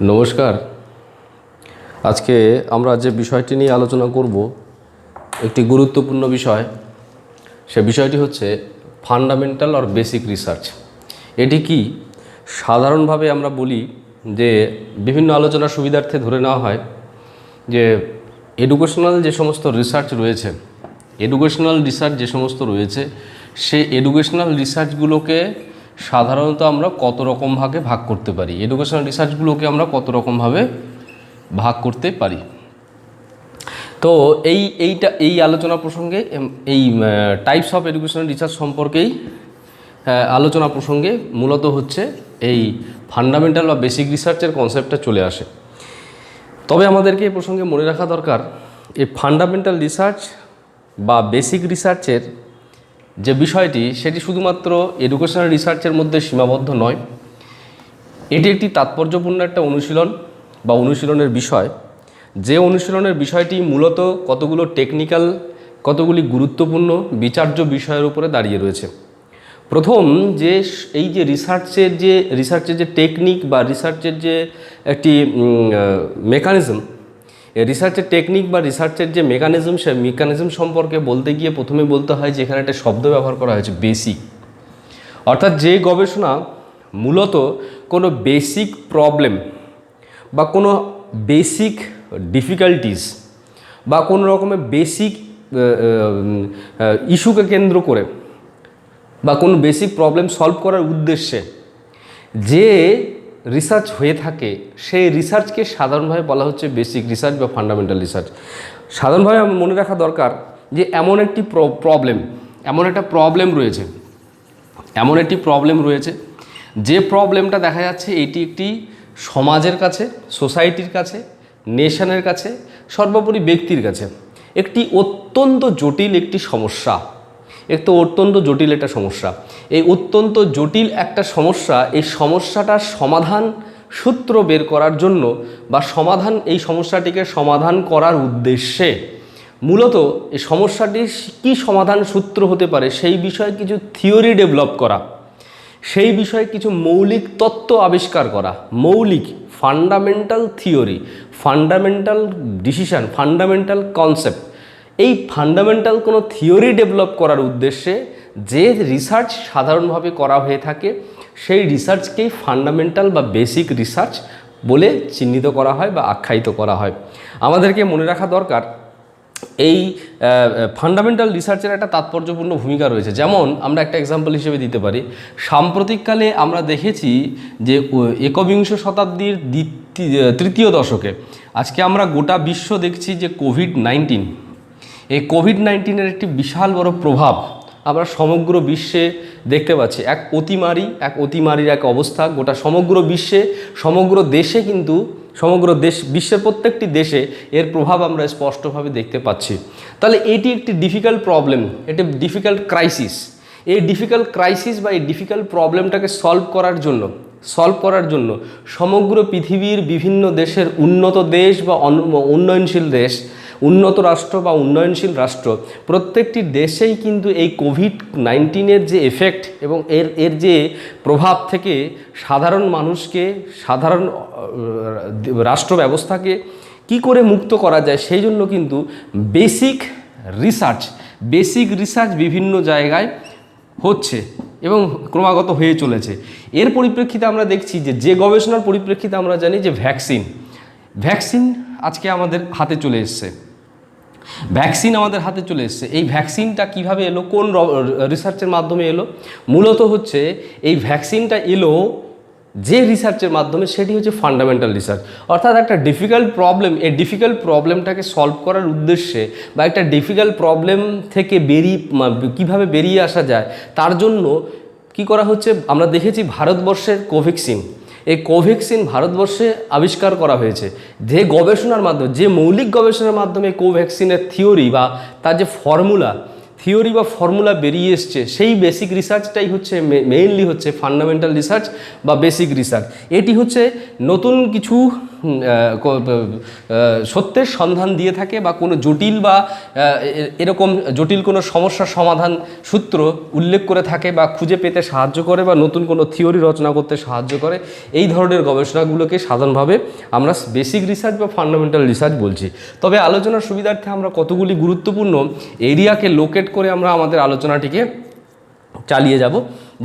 নমস্কার। আজকে আমরা যে বিষয়টি নিয়ে আলোচনা করব একটি গুরুত্বপূর্ণ বিষয়। সে বিষয়টি হচ্ছে ফান্ডামেন্টাল অর বেসিক রিসার্চ। এটি কি? সাধারণভাবে আমরা বলি যে বিভিন্ন আলোচনার সুবিধার্থে ধরে নেওয়া হয় যে এডুকেশনাল যে সমস্ত রিসার্চ রয়েছে, সেই এডুকেশনাল রিসার্চগুলোকে সাধারণত আমরা কত রকমভাবে ভাগ করতে পারি, ভাগ করতে পারি। তো এই আলোচনা প্রসঙ্গে এই টাইপস অফ এডুকেশনাল রিসার্চ সম্পর্কেই আলোচনা প্রসঙ্গে মূলত হচ্ছে এই ফান্ডামেন্টাল বা বেসিক রিসার্চের কনসেপ্টটা চলে আসে। তবে আমাদেরকে এই প্রসঙ্গে মনে রাখা দরকার, এই ফান্ডামেন্টাল রিসার্চ বা বেসিক রিসার্চের যে বিষয়টি, সেটি শুধুমাত্র এডুকেশনাল রিসার্চের মধ্যে সীমাবদ্ধ নয়। এটি একটি তাৎপর্যপূর্ণ একটা অনুশীলন বা অনুশীলনের বিষয়, যে অনুশীলনের বিষয়টি মূলত কতগুলো টেকনিক্যাল, কতগুলি গুরুত্বপূর্ণ বিচার্য বিষয়ের উপরে দাঁড়িয়ে রয়েছে। প্রথম যে এই যে রিসার্চের যে টেকনিক বা রিসার্চের যে একটি মেকানিজম, রিসার্চের টেকনিক বা রিসার্চের যে মেকানিজম, সে মেকানিজম সম্পর্কে বলতে গিয়ে প্রথমে বলতে হয় যে এখানে একটা শব্দ ব্যবহার করা হয়েছে, বেসিক। অর্থাৎ যে গবেষণা মূলত কোনো বেসিক প্রবলেম বা কোনো বেসিক ডিফিকাল্টিস বা কোনো রকমের বেসিক ইস্যুকে কেন্দ্র করে বা কোনো বেসিক প্রবলেম সলভ করার উদ্দেশ্যে যে রিসার্চ হয়ে থাকে, সেই রিসার্চকে সাধারণভাবে বলা হচ্ছে বেসিক রিসার্চ বা ফান্ডামেন্টাল রিসার্চ। সাধারণভাবে মনে রাখা দরকার যে এমন একটা প্রবলেম রয়েছে যে প্রবলেমটা দেখা যাচ্ছে এটি একটি সমাজের কাছে, সোসাইটির কাছে, নেশনের কাছে, সর্বোপরি ব্যক্তির কাছে একটি অত্যন্ত জটিল সমস্যা। এই অত্যন্ত জটিল একটা সমস্যা, এই সমস্যাটার সমাধান সূত্র বের করার জন্য বা এই সমস্যাটিকে সমাধান করার উদ্দেশ্যে মূলত এই সমস্যাটির কী সমাধান সূত্র হতে পারে সেই বিষয়ে কিছু থিওরি ডেভেলপ করা, সেই বিষয়ে কিছু মৌলিক তত্ত্ব আবিষ্কার করা, মৌলিক fundamental theory, fundamental decision, fundamental concept. এই ফান্ডামেন্টাল কোনো থিওরি ডেভেলপ করার উদ্দেশ্যে যে রিসার্চ সাধারণভাবে করা হয়ে থাকে, সেই রিসার্চকেই ফান্ডামেন্টাল বা বেসিক রিসার্চ বলে চিহ্নিত করা হয় বা আখ্যায়িত করা হয়। আমাদেরকে মনে রাখা দরকার এই ফান্ডামেন্টাল রিসার্চের একটা তাৎপর্যপূর্ণ ভূমিকা রয়েছে। যেমন আমরা একটা এক্সাম্পল হিসেবে দিতে পারি, সাম্প্রতিককালে আমরা দেখেছি যে একবিংশ শতাব্দীর তৃতীয় দশকে আজকে আমরা গোটা বিশ্ব দেখছি যে এই কোভিড-19 একটি বিশাল বড় প্রভাব আমরা সমগ্র বিশ্বে দেখতে পাচ্ছি। এক অতিমারির এক অবস্থা গোটা সমগ্র বিশ্বে, সমগ্র দেশে, কিন্তু বিশ্বের প্রত্যেকটি দেশে এর প্রভাব আমরা স্পষ্টভাবে দেখতে পাচ্ছি। তাহলে এটি একটি ডিফিকাল্ট প্রবলেম, এটি ডিফিকাল্ট ক্রাইসিস। এই ডিফিকাল্ট ক্রাইসিস বা এই ডিফিকাল্ট প্রবলেমটাকে সলভ করার জন্য সমগ্র পৃথিবীর বিভিন্ন দেশের উন্নত দেশ বা উন্নয়নশীল দেশ, উন্নত রাষ্ট্র বা উন্নয়নশীল রাষ্ট্র, প্রত্যেকটি দেশেই কিন্তু এই কোভিড-19 যে এফেক্ট এবং এর যে প্রভাব থেকে সাধারণ মানুষকে, সাধারণ রাষ্ট্র ব্যবস্থাকে কি করে মুক্ত করা যায়, সেই জন্য কিন্তু বেসিক রিসার্চ বিভিন্ন জায়গায় হচ্ছে এবং ক্রমাগত হয়ে চলেছে। এর পরিপ্রেক্ষিতে আমরা দেখছি যে গবেষণার পরিপ্রেক্ষিতে আমরা জানি যে ভ্যাকসিন আজকে আমাদের হাতে চলে এসছে। এই ভ্যাকসিনটা কিভাবে এলো, কোন রিসার্চের মাধ্যমে এলো? মূলত হচ্ছে এই ভ্যাকসিনটা এলো যে রিসার্চের মাধ্যমে, সেটি হচ্ছে ফান্ডামেন্টাল রিসার্চ। অর্থাৎ একটা ডিফিকাল্ট প্রবলেম, এই ডিফিকাল্ট প্রবলেমটাকে সলভ করার উদ্দেশ্যে বা একটা ডিফিকাল্ট প্রবলেম থেকে কিভাবে বেরিয়ে আসা যায়, তার জন্য কি করা হচ্ছে? আমরা দেখেছি ভারতবর্ষের এই কোভ্যাক্সিন ভারতবর্ষে আবিষ্কার করা হয়েছে। যে গবেষণার মাধ্যমে, যে মৌলিক গবেষণার মাধ্যমে কোভ্যাক্সিনের থিওরি বা তার যে ফর্মুলা বেরিয়ে এসছে, সেই বেসিক রিসার্চটাই হচ্ছে মেইনলি হচ্ছে ফান্ডামেন্টাল রিসার্চ বা বেসিক রিসার্চ। এটি হচ্ছে নতুন কিছু সত্যের সন্ধান দিয়ে থাকে বা কোনো জটিল বা এরকম জটিল কোনো সমস্যার সমাধান সূত্র উল্লেখ করে থাকে বা খুঁজে পেতে সাহায্য করে বা নতুন কোনো থিওরি রচনা করতে সাহায্য করে, এই ধরনের গবেষণাগুলোকে সাধারণভাবে আমরা বেসিক রিসার্চ বা ফান্ডামেন্টাল রিসার্চ বলছি। তবে আলোচনার সুবিধার্থে আমরা কতগুলি গুরুত্বপূর্ণ এরিয়াকে লোকেট করে আমরা আমাদের আলোচনাটিকে চালিয়ে যাব।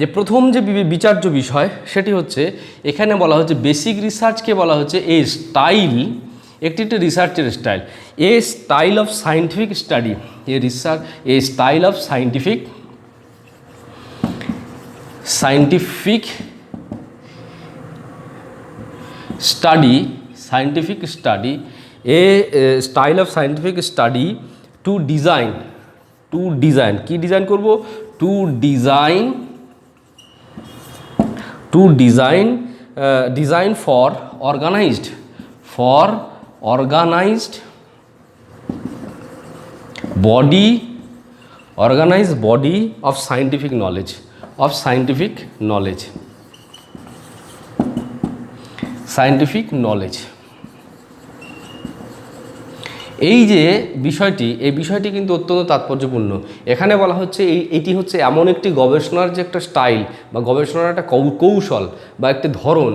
যে প্রথম যে বিচার্য বিষয় সেটি হচ্ছে, এখানে বলা হচ্ছে বেসিক রিসার্চকে বলা হচ্ছে এ স্টাইল, একটি রিসার্চের style, a style of scientific study, a style of scientific study, a style of scientific study to design, কি ডিজাইন করব, to design for organised body of scientific knowledge। এই যে বিষয়টি, এই বিষয়টি কিন্তু অত্যন্ত তাৎপর্যপূর্ণ। এখানে বলা হচ্ছে এটি হচ্ছে এমন একটি গবেষণার যে একটা স্টাইল বা গবেষণার একটা কৌশল বা একটি ধরন,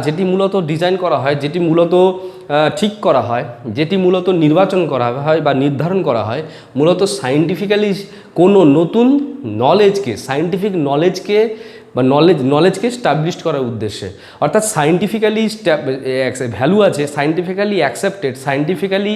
যেটি মূলত ডিজাইন করা হয়, যেটি মূলত ঠিক করা হয়, যেটি মূলত নির্বাচন করা হয় বা নির্ধারণ করা হয় মূলত সায়েন্টিফিক্যালি কোনো নতুন নলেজকে, সায়েন্টিফিক নলেজকে বা নলেজকে স্টাবলিশ করার উদ্দেশ্যে। অর্থাৎ সায়েন্টিফিক্যালি ভ্যালু আছে, scientifically accepted, scientifically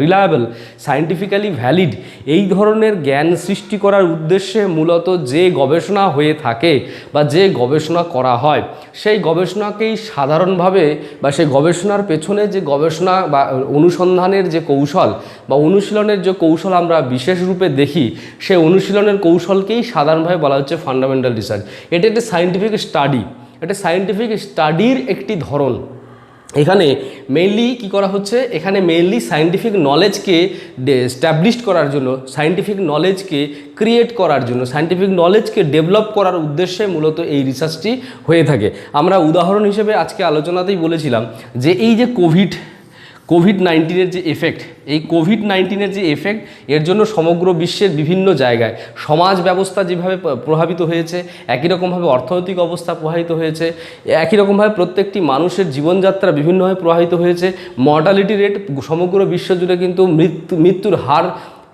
reliable, scientifically valid, এই ধরনের জ্ঞান সৃষ্টি করার উদ্দেশ্যে মূলত যে গবেষণা হয়ে থাকে বা যে গবেষণা করা হয়, সেই গবেষণাকেই সাধারণভাবে বা সেই গবেষণার পেছনে যে গবেষণা বা অনুসন্ধানের যে কৌশল বা অনুশীলনের যে কৌশল আমরা বিশেষ রূপে দেখি, সেই অনুশীলনের কৌশলকেই সাধারণভাবে বলা হচ্ছে ফান্ডামেন্টাল রিসার্চ। এটা একটা সায়েন্টিফিক স্টাডি, এটা সায়েন্টিফিক স্টাডির একটি ধরন। এখানে মেইনলি কী করা হচ্ছে, এখানে মেইনলি সায়েন্টিফিক নলেজকে স্ট্যাবলিশ করার জন্য, সায়েন্টিফিক নলেজকে ক্রিয়েট করার জন্য, সায়েন্টিফিক নলেজকে ডেভেলপ করার উদ্দেশ্যে মূলত এই রিসার্চটি হয়ে থাকে। আমরা উদাহরণ হিসেবে আজকে আলোচনাতেই বলেছিলাম যে এই যে কোভিড-19 যে এফেক্ট, এই কোভিড-19 যে এফেক্ট, এর জন্য সমগ্র বিশ্বের বিভিন্ন জায়গায় সমাজ ব্যবস্থা যেভাবে প্রভাবিত হয়েছে, একই রকমভাবে অর্থনৈতিক অবস্থা প্রভাবিত হয়েছে, একই রকমভাবে প্রত্যেকটি মানুষের জীবনযাত্রা বিভিন্নভাবে প্রভাবিত হয়েছে। মর্টালিটি রেট সমগ্র বিশ্ব জুড়ে কিন্তু মৃত্যুর হার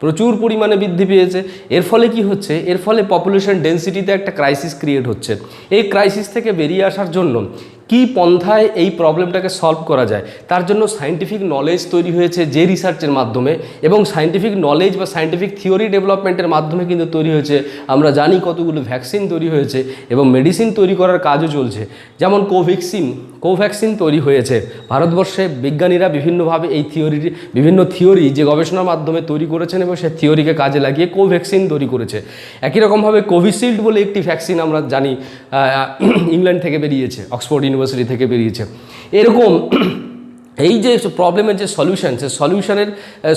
প্রচুর পরিমাণে বৃদ্ধি পেয়েছে। এর ফলে কি হচ্ছে, এর ফলে পপুলেশন ডেন্সিটিতে একটা ক্রাইসিস ক্রিয়েট হচ্ছে। এই ক্রাইসিস থেকে বেরিয়ে আসার জন্য কী পন্থায় এই প্রবলেমটাকে সলভ করা যায়, তার জন্য সায়েন্টিফিক নলেজ তৈরি হয়েছে যে রিসার্চের মাধ্যমে, এবং সায়েন্টিফিক নলেজ বা সায়েন্টিফিক থিওরি ডেভেলপমেন্টের মাধ্যমে কিন্তু তৈরি হয়েছে। আমরা জানি কতগুলো ভ্যাকসিন তৈরি হয়েছে এবং মেডিসিন তৈরি করার কাজও চলছে। যেমন কোভ্যাক্সিন তৈরি হয়েছে ভারতবর্ষে, বিজ্ঞানীরা বিভিন্নভাবে এই বিভিন্ন থিওরি যে গবেষণার মাধ্যমে তৈরি করেছেন এবং সেই থিওরিকে কাজে লাগিয়ে কোভ্যাক্সিন তৈরি করেছে। একই রকমভাবে কোভিশিল্ড বলে একটি ভ্যাকসিন আমরা জানি ইংল্যান্ড থেকে বেরিয়েছে, অক্সফোর্ড ইউনিভার্সিটি থেকে বেরিয়েছে। এরকম এই যে প্রবলেমের যে সলিউশন, সে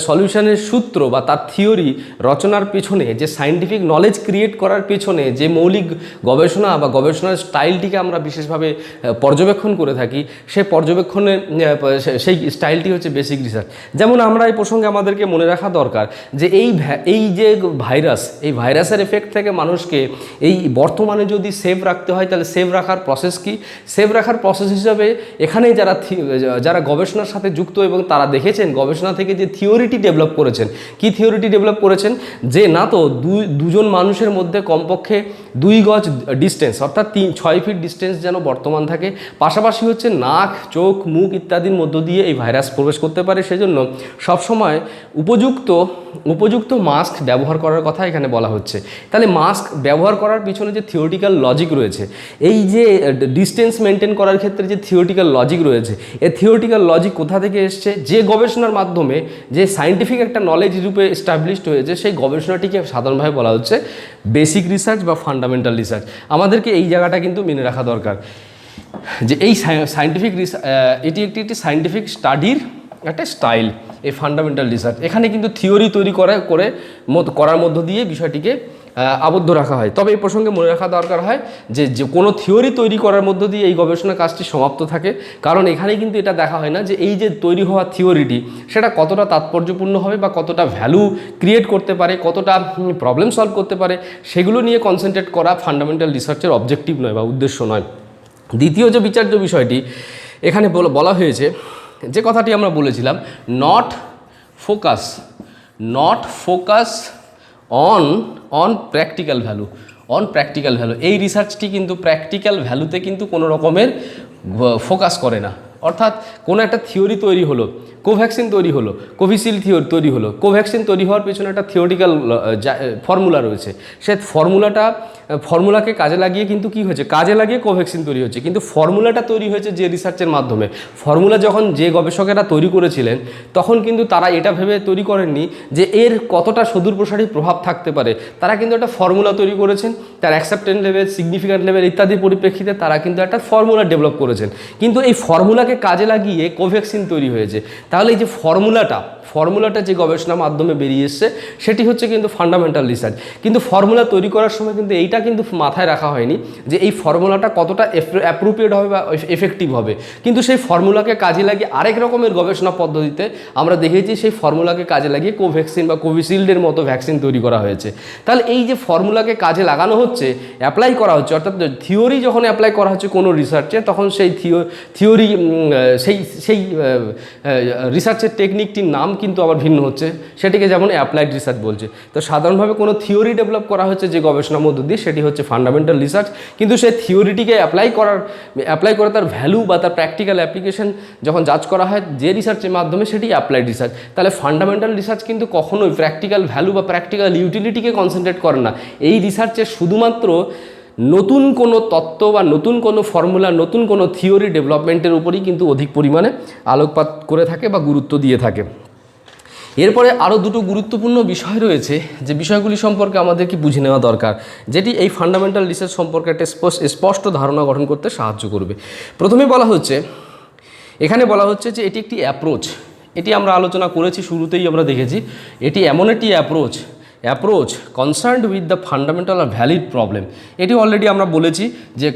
সলিউশনের সূত্র বা তার থিওরি রচনার পেছনে, যে সায়েন্টিফিক নলেজ ক্রিয়েট করার পেছনে যে মৌলিক গবেষণা বা গবেষণার স্টাইলটিকে আমরা বিশেষভাবে পর্যবেক্ষণ করে থাকি, সেই পর্যবেক্ষণের সেই স্টাইলটি হচ্ছে বেসিক রিসার্চ। যেমন আমরা এই প্রসঙ্গে আমাদেরকে মনে রাখা দরকার যে এই যে এই ভাইরাসের এফেক্ট থেকে মানুষকে এই বর্তমানে যদি সেভ রাখতে হয়, তাহলে সেভ রাখার প্রসেস কি? সেভ রাখার প্রসেস হিসাবে এখানে যারা গবেষণার সাথে যুক্ত এবং তারা দেখেছেন গবেষণা থেকে যে থিওরিটি ডেভেলপ করেছেন, কি থিওরিটি ডেভেলপ করেছেন, যে না তো দুজন মানুষের মধ্যে কমপক্ষে 2 গজ ডিস্টেন্স, অর্থাৎ 6 ফিট ডিস্টেন্স যেন বর্তমান থাকে, পাশাপাশি হচ্ছে নাক, চোখ, মুখ ইত্যাদির মধ্য দিয়ে এই ভাইরাস প্রবেশ করতে পারে। সেজন্য সবসময় উপযুক্ত মাস্ক ব্যবহার করার কথা এখানে বলা হচ্ছে। তাহলে মাস্ক ব্যবহার করার পিছনে যে থিওরিটিক্যাল লজিক রয়েছে, এই যে ডিস্টেন্স মেনটেন করার ক্ষেত্রে যে থিওরিটিক্যাল লজিক রয়েছে, এই থিওরিটিক্যাল লজিক কোথা থেকে এসছে? যে গবেষণার মাধ্যমে যে সায়েন্টিফিক একটা নলেজ রূপে এস্টাবলিশড হয়েছে, সেই গবেষণাটিকে সাধারণভাবে বলা হচ্ছে বেসিক রিসার্চ বা ফান্ডামেন্টাল রিসার্চ। আমাদেরকে এই জায়গাটা কিন্তু মেনে রাখা দরকার যে এই সায়েন্টিফিক এটি একটি সায়েন্টিফিক স্টাডির একটা স্টাইল, এই ফান্ডামেন্টাল রিসার্চ। এখানে কিন্তু থিওরি তৈরি করার মধ্য দিয়ে বিষয়টিকে আবদ্ধ রাখা হয়। তবে এই প্রসঙ্গে মনে রাখা দরকার হয় যে কোনো থিওরি তৈরি করার মধ্য দিয়ে এই গবেষণা কাজটি সমাপ্ত থাকে, কারণ এখানে কিন্তু এটা দেখা হয় না যে এই যে তৈরি হওয়া থিওরিটি সেটা কতটা তাৎপর্যপূর্ণ হবে বা কতটা ভ্যালু ক্রিয়েট করতে পারে, কতটা প্রবলেম সলভ করতে পারে, সেগুলো নিয়ে কনসেন্ট্রেট করা ফান্ডামেন্টাল রিসার্চের অবজেক্টিভ নয় বা উদ্দেশ্য নয়। দ্বিতীয় যে বিচার্য বিষয়টি এখানে বলা হয়েছে, যে কথাটি আমরা বলেছিলাম, not focus on practical value, এই রিসার্চটি কিন্তু প্র্যাকটিক্যাল ভ্যালুতে কিন্তু কোনো রকমের ফোকাস করে না। অর্থাৎ কোনো একটা থিওরি তৈরি হলো, কোভ্যাক্সিন তৈরি হলো, কোভিশিল্ড থিওরি তৈরি হলো, কোভ্যাক্সিন তৈরি হওয়ার পেছনে একটা থিওরিটিক্যাল ফর্মুলা রয়েছে, সে ফর্মুলাকে কাজে লাগিয়ে কিন্তু কি হয়েছে, কাজে লাগিয়ে কোভ্যাক্সিন তৈরি হচ্ছে, কিন্তু ফর্মুলাটা তৈরি হয়েছে যে রিসার্চের মাধ্যমে। ফর্মুলা যখন যে গবেষকেরা তৈরি করেছিলেন তখন কিন্তু তারা এটা ভেবে তৈরি করেননি যে এর কতটা সুদূরপ্রসারী প্রভাব থাকতে পারে, তারা কিন্তু একটা ফর্মুলা তৈরি করেছেন, তার অ্যাকসেপ্টেন্স লেভেল, সিগনিফিক্যান্ট লেভেল ইত্যাদির পরিপ্রেক্ষিতে তারা কিন্তু একটা ফর্মুলা ডেভেলপ করেছেন, কিন্তু এই ফর্মুলাকে কাজে লাগিয়ে কোভ্যাক্সিন তৈরি হয়েছে। তাহলে এই যে ফর্মুলাটা যে গবেষণার মাধ্যমে বেরিয়ে এসছে সেটি হচ্ছে কিন্তু ফান্ডামেন্টাল রিসার্চ। কিন্তু ফর্মুলা তৈরি করার সময় কিন্তু এইটা কিন্তু মাথায় রাখা হয়নি যে এই ফর্মুলাটা কতটা অ্যাপ্রোপ্রিয়েট হবে বা এফেক্টিভ হবে, কিন্তু সেই ফর্মুলাকে কাজে লাগিয়ে আরেক রকমের গবেষণা পদ্ধতিতে আমরা দেখেছি সেই ফর্মুলাকে কাজে লাগিয়ে কোভ্যাক্সিন বা কোভিশিল্ডের মতো ভ্যাকসিন তৈরি করা হয়েছে। তাহলে এই যে ফর্মুলাকে কাজে লাগানো হচ্ছে, অ্যাপ্লাই করা হচ্ছে, অর্থাৎ থিওরি যখন অ্যাপ্লাই করা হচ্ছে কোনো রিসার্চে, তখন সেই থিওরি সেই রিসার্চের টেকনিকটির নাম কিন্তু আবার ভিন্ন হচ্ছে, সেটিকে যেমন অ্যাপ্লাইড রিসার্চ বলছে। তো সাধারণভাবে কোনো থিওরি ডেভেলপ করা হচ্ছে যে গবেষণার মধ্য দিয়ে, সেটি হচ্ছে ফান্ডামেন্টাল রিসার্চ, কিন্তু সেই থিওরিটিকে অ্যাপ্লাই করে তার ভ্যালু বা তার প্র্যাকটিক্যাল অ্যাপ্লিকেশন যখন জাজ করা হয় যে রিসার্চের মাধ্যমে, সেটি অ্যাপ্লাইড রিসার্চ। তাহলে ফান্ডামেন্টাল রিসার্চ কিন্তু কখনোই প্র্যাকটিক্যাল ভ্যালু বা প্র্যাকটিক্যাল ইউটিলিটিকে কনসেন্ট্রেট করে না। এই রিসার্চে শুধুমাত্র নতুন কোনো তত্ত্ব বা নতুন কোনো ফর্মুলা, নতুন কোনো থিওরি ডেভেলপমেন্টের উপরই কিন্তু অধিক পরিমাণে আলোকপাত করে থাকে বা গুরুত্ব দিয়ে থাকে। এরপরে আরও দুটো গুরুত্বপূর্ণ বিষয় রয়েছে যে বিষয়গুলি সম্পর্কে আমাদেরকে বুঝে নেওয়া দরকার, যেটি এই ফান্ডামেন্টাল রিসার্চ সম্পর্কে একটা স্পষ্ট ধারণা গঠন করতে সাহায্য করবে। প্রথমে এখানে বলা হচ্ছে যে এটি একটি অ্যাপ্রোচ। এটি আমরা আলোচনা করেছি, শুরুতেই আমরা দেখেছি এটি এমন একটি approach concerned with the fundamental আর ভ্যালিড প্রবলেম। এটি অলরেডি আমরা বলেছি যে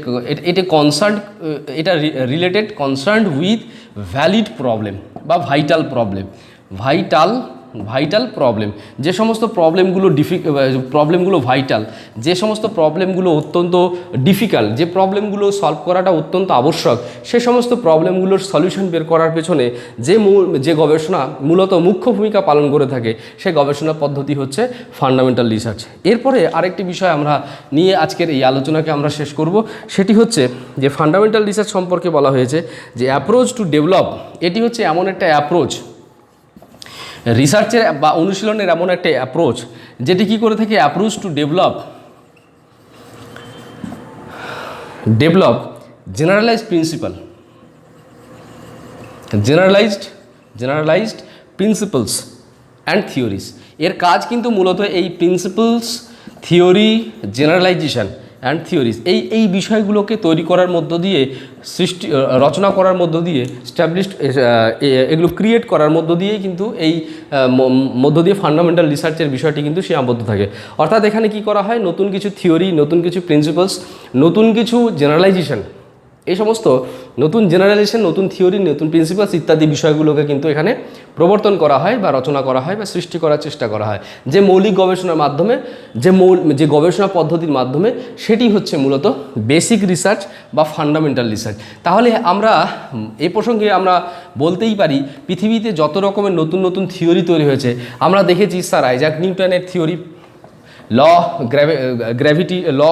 এটি related concerned with valid problem বা ভাইটাল প্রবলেম, যে সমস্ত প্রবলেমগুলো ভাইটাল, যে সমস্ত প্রবলেমগুলো অত্যন্ত ডিফিকাল্ট, যে প্রবলেমগুলো সলভ করাটা অত্যন্ত আবশ্যক, সে সমস্ত প্রবলেমগুলোর সলিউশন বের করার পেছনে যে গবেষণা মূলত মুখ্য ভূমিকা পালন করে থাকে, সে গবেষণা পদ্ধতি হচ্ছে ফান্ডামেন্টাল রিসার্চ। এরপরে আরেকটি বিষয় আমরা নিয়ে আজকের এই আলোচনাকে আমরা শেষ করব, সেটি হচ্ছে যে ফান্ডামেন্টাল রিসার্চ সম্পর্কে বলা হয়েছে যে অ্যাপ্রোচ টু ডেভেলপ। এটি হচ্ছে এমন একটা অ্যাপ্রোচ, রিসার্চের বা অনুশীলনের এমন একটা অ্যাপ্রোচ যেটি কী করে থাকে, approach to develop generalised principles and theories. এর কাজ কিন্তু মূলত এই principles, theory, generalisation and theories এই বিষয়গুলোকে তৈরি করার মধ্য দিয়ে, রচনা করার মধ্য দিয়ে, এগুলো ক্রিয়েট করার মধ্য দিয়েই কিন্তু ফান্ডামেন্টাল রিসার্চের বিষয়টি কিন্তু সীমাবদ্ধ থাকে। অর্থাৎ এখানে কি করা হয়, নতুন কিছু থিওরি, নতুন কিছু প্রিন্সিপালস, নতুন কিছু জেনারেলাইজেশন, এই সমস্ত নতুন জেনারেলাইজেশন, নতুন থিওরি, নতুন প্রিন্সিপালস ইত্যাদি বিষয়গুলোকে কিন্তু এখানে প্রবর্তন করা হয় বা রচনা করা হয় বা সৃষ্টি করার চেষ্টা করা হয়, যে মৌলিক গবেষণার মাধ্যমে, যে গবেষণা পদ্ধতির মাধ্যমে, সেটি হচ্ছে মূলত বেসিক রিসার্চ বা ফান্ডামেন্টাল রিসার্চ। তাহলে আমরা এই প্রসঙ্গে আমরা বলতেই পারি, পৃথিবীতে যত রকমের নতুন থিওরি তৈরি হয়েছে, আমরা দেখেছি স্যার আইজ্যাক নিউটনের থিওরি, ল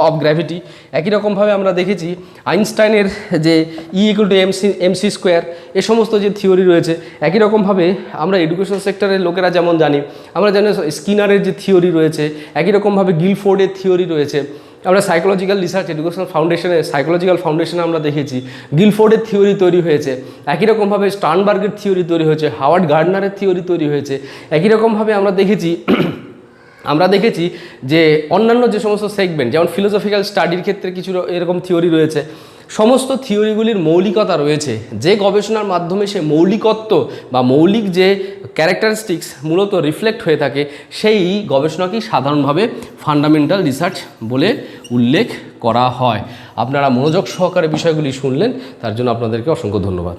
অফ গ্র্যাভিটি, একই রকমভাবে আমরা দেখেছি আইনস্টাইনের যে E=mc², এ সমস্ত যে থিওরি রয়েছে। একই রকমভাবে আমরা এডুকেশন সেক্টরের লোকেরা যেমন জানি, আমরা জানি স্কিনারের যে থিওরি রয়েছে, একই রকমভাবে গিলফোর্ডের থিওরি রয়েছে। আমরা সাইকোলজিক্যাল রিসার্চ সাইকোলজিক্যাল ফাউন্ডেশনে আমরা দেখেছি গিলফোর্ডের থিওরি তৈরি হয়েছে। একই রকমভাবে স্টার্নবার্গের থিওরি তৈরি হয়েছে, হাওয়ার্ড গার্ডনারের থিওরি তৈরি হয়েছে। একই রকমভাবে আমরা দেখেছি যে অন্যান্য যে সমস্ত সেগমেন্ট, যেমন ফিলোসফিক্যাল স্টাডির ক্ষেত্রে কিছু এরকম থিওরি রয়েছে। সমস্ত থিওরিগুলির মৌলিকতা রয়েছে, যে গবেষণার মাধ্যমে সে মৌলিকত্ব বা মৌলিক যে ক্যারেক্টারিস্টিক্স মূলত রিফ্লেক্ট হয়ে থাকে, সেই গবেষণাকেই সাধারণভাবে ফান্ডামেন্টাল রিসার্চ বলে উল্লেখ করা হয়। আপনারা মনোযোগ সহকারে বিষয়গুলি শুনলেন, তার জন্য আপনাদেরকে অসংখ্য ধন্যবাদ।